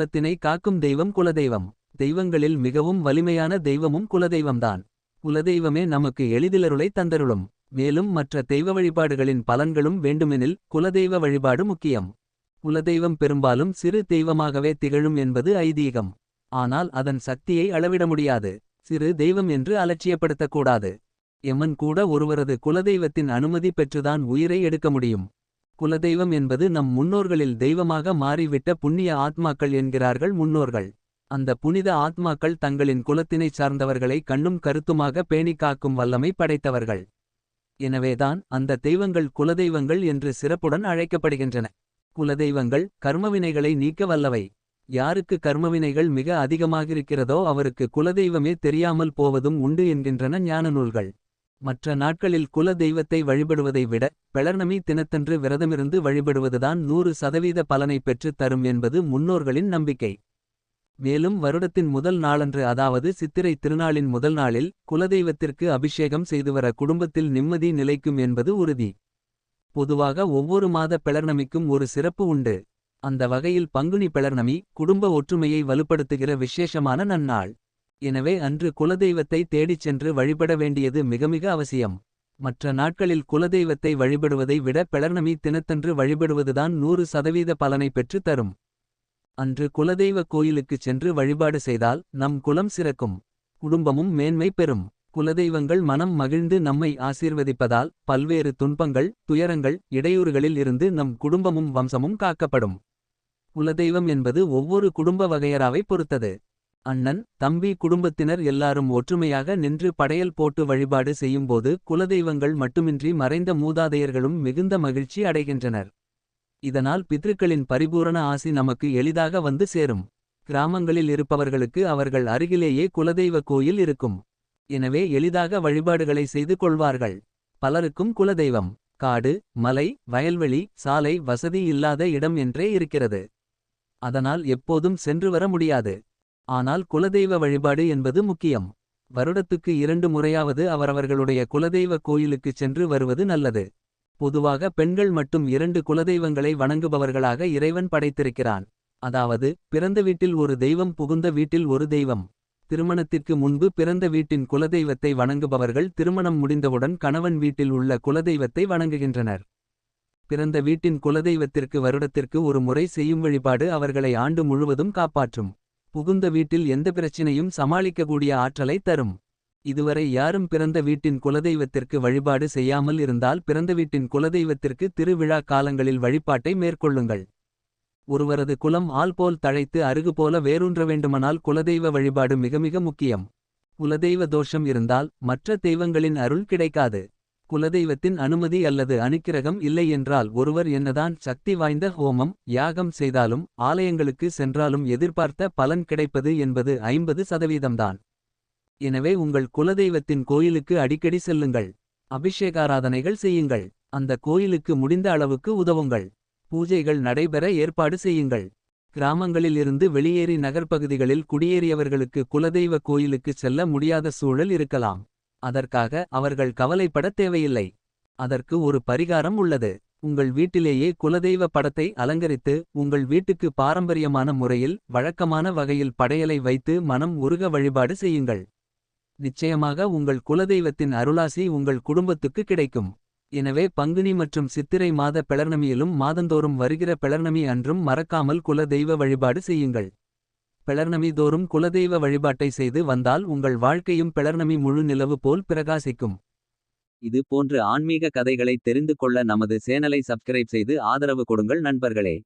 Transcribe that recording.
குலத்தினை காக்கும் தெய்வம் குலதெய்வம். தெய்வங்களில் மிகவும் வலிமையான தெய்வமும் குலதெய்வம்தான். குலதெய்வமே நமக்கு எளிதிலருளை தந்தருளும். மேலும் மற்ற தெய்வ வழிபாடுகளின் பலன்களும் வேண்டுமெனில் குலதெய்வ வழிபாடு முக்கியம். குலதெய்வம் பெரும்பாலும் சிறு தெய்வமாகவே திகழும் என்பது ஐதீகம். ஆனால் அதன் சக்தியை அளவிட முடியாது. சிறு தெய்வம் என்று அலட்சியப்படுத்தக்கூடாது. எமன் கூட ஒருவரது குலதெய்வத்தின் அனுமதி பெற்றுதான் உயிரை எடுக்க முடியும். குலதெய்வம் என்பது நம் முன்னோர்களில் தெய்வமாக மாறிவிட்ட புண்ணிய ஆத்மாக்கள் என்கிறார்கள் முன்னோர்கள். அந்த புனித ஆத்மாக்கள் தங்களின் குலத்தினைச் சார்ந்தவர்களை கண்ணும் கருத்துமாக பேணிக் காக்கும் வல்லமை படைத்தவர்கள். எனவேதான் அந்த தெய்வங்கள் குலதெய்வங்கள் என்று சிறப்புடன் அழைக்கப்படுகின்றன. குலதெய்வங்கள் கர்மவினைகளை நீக்க வல்லவை. யாருக்கு கர்மவினைகள் மிக அதிகமாகிருக்கிறதோ அவருக்கு குலதெய்வமே தெரியாமல் போவதும் உண்டு என்கின்றன ஞான நூல்கள். மற்ற நாட்களில் குல தெய்வத்தை வழிபடுவதை விட பெளர்ணமி தினத்தன்று விரதமிருந்து வழிபடுவதுதான் 100% பலனை பெற்றுத் தரும் என்பது முன்னோர்களின் நம்பிக்கை. மேலும் வருடத்தின் முதல் நாளன்று, அதாவது சித்திரை திருநாளின் முதல் நாளில் குலதெய்வத்திற்கு அபிஷேகம் செய்துவர குடும்பத்தில் நிம்மதி நிலைக்கும் என்பது உறுதி. பொதுவாக ஒவ்வொரு மாத பெளர்ணமிக்கும் ஒரு சிறப்பு உண்டு. அந்த வகையில் பங்குனி பெளர்ணமி குடும்ப ஒற்றுமையை வலுப்படுத்துகிற விசேஷமான நன்னாள். எனவே அன்று குலதெய்வத்தை தேடிச் சென்று வழிபட வேண்டியது மிக அவசியம். மற்ற நாட்களில் குலதெய்வத்தை வழிபடுவதை விட பெளர்ணமி தினத்தன்று வழிபடுவதுதான் 100% பலனை பெற்று தரும். அன்று குலதெய்வ கோயிலுக்குச் சென்று வழிபாடு செய்தால் நம் குலம் சிறக்கும். குடும்பமும் மேன்மை பெறும். குலதெய்வங்கள் மனம் மகிழ்ந்து நம்மை ஆசீர்வதிப்பதால் பல்வேறு துன்பங்கள், துயரங்கள், இடையூறுகளில் இருந்து நம் குடும்பமும் வம்சமும் காக்கப்படும். குலதெய்வம் என்பது ஒவ்வொரு குடும்ப வகையறாவை பொறுத்தது. அண்ணன் தம்பி குடும்பத்தினர் எல்லாரும் ஒற்றுமையாக நின்று படையல் போட்டு வழிபாடு செய்யும்போது குலதெய்வங்கள் மட்டுமின்றி மறைந்த மூதாதையர்களும் மிகுந்த மகிழ்ச்சி அடைகின்றனர். இதனால் பித்ருக்களின் பரிபூரண ஆசி நமக்கு எளிதாக வந்து சேரும். கிராமங்களில் இருப்பவர்களுக்கு அவர்கள் அருகிலேயே குலதெய்வ கோயில் இருக்கும். எனவே எளிதாக வழிபாடுகளை செய்து கொள்வார்கள். பலருக்கும் குலதெய்வம் காடு, மலை, வயல்வெளி, சாலை வசதி இல்லாத இடம் என்றே இருக்கிறது. அதனால் எப்போதும் சென்று வர முடியாது. ஆனால் குலதெய்வ வழிபாடு என்பது முக்கியம். வருடத்துக்கு 2 முறையாவது அவரவர்களுடைய குலதெய்வ கோயிலுக்குச் சென்று வருவது நல்லது. பொதுவாக பெண்கள் மட்டும் 2 குலதெய்வங்களை வணங்குபவர்களாக இறைவன் படைத்திருக்கிறான். அதாவது பிறந்த வீட்டில் ஒரு தெய்வம், புகுந்த வீட்டில் ஒரு தெய்வம். திருமணத்திற்கு முன்பு பிறந்த வீட்டின் குலதெய்வத்தை வணங்குபவர்கள் திருமணம் முடிந்தவுடன் கணவன் வீட்டில் உள்ள குலதெய்வத்தை வணங்குகின்றனர். பிறந்த வீட்டின் குலதெய்வத்திற்கு வருடத்திற்கு ஒரு முறை செய்யும் வழிபாடு அவர்களை ஆண்டு முழுவதும் காப்பாற்றும். புகுந்த வீட்டில் எந்த பிரச்சினையும் சமாளிக்கக்கூடிய ஆற்றலை தரும். இதுவரை யாரும் பிறந்த வீட்டின் குலதெய்வத்திற்கு வழிபாடு செய்யாமல் இருந்தால் பிறந்த வீட்டின் குலதெய்வத்திற்கு திருவிழா காலங்களில் வழிபாட்டை மேற்கொள்ளுங்கள். ஒருவரது குலம் ஆல் போல் தழைத்து அருகு போல வேரூன்ற வேண்டுமானால் குலதெய்வ வழிபாடு மிக முக்கியம். குலதெய்வ தோஷம் இருந்தால் மற்ற தெய்வங்களின் அருள் கிடைக்காது. குலதெய்வத்தின் அனுமதி அல்லது அனுக்கிரகம் இல்லை என்றால் ஒருவர் என்னதான் சக்தி வாய்ந்த ஹோமம், யாகம் செய்தாலும் ஆலயங்களுக்கு சென்றாலும் எதிர்பார்த்த பலன் கிடைப்பது என்பது 50% தான். எனவே உங்கள் குலதெய்வத்தின் கோயிலுக்கு அடிக்கடி செல்லுங்கள். அபிஷேகாராதனைகள் செய்யுங்கள். அந்த கோயிலுக்கு முடிந்த அளவுக்கு உதவுங்கள். பூஜைகள் நடைபெற ஏற்பாடு செய்யுங்கள். கிராமங்களில் இருந்து வெளியேறி நகர்ப்பகுதிகளில் குடியேறியவர்களுக்கு குலதெய்வ கோயிலுக்கு செல்ல முடியாத சூழல் இருக்கலாம். அதற்காக அவர்கள் கவலைப்படத் தேவையில்லை. அதற்கு ஒரு பரிகாரம் உள்ளது. உங்கள் வீட்டிலேயே குலதெய்வ படத்தை அலங்கரித்து உங்கள் வீட்டுக்கு பாரம்பரியமான முறையில் வழக்கமான வகையில் படையலை வைத்து மனம் உருக வழிபாடு செய்யுங்கள். நிச்சயமாக உங்கள் குலதெய்வத்தின் அருளாசி உங்கள் குடும்பத்துக்கு கிடைக்கும். எனவே பங்குனி மற்றும் சித்திரை மாத பெளர்ணமியிலும் மாதந்தோறும் வருகிற பெளர்ணமி அன்றும் மறக்காமல் குல தெய்வ வழிபாடு செய்யுங்கள். பெளர்ணமி தோறும் குலதெய்வ வழிபாட்டை செய்து வந்தால் உங்கள் வாழ்க்கையும் பெளர்ணமி முழு நிலவு போல் பிரகாசிக்கும். இது போன்ற ஆன்மீக கதைகளை தெரிந்து கொள்ள நமது சேனலை சப்ஸ்கிரைப் செய்து ஆதரவு கொடுங்கள் நண்பர்களே.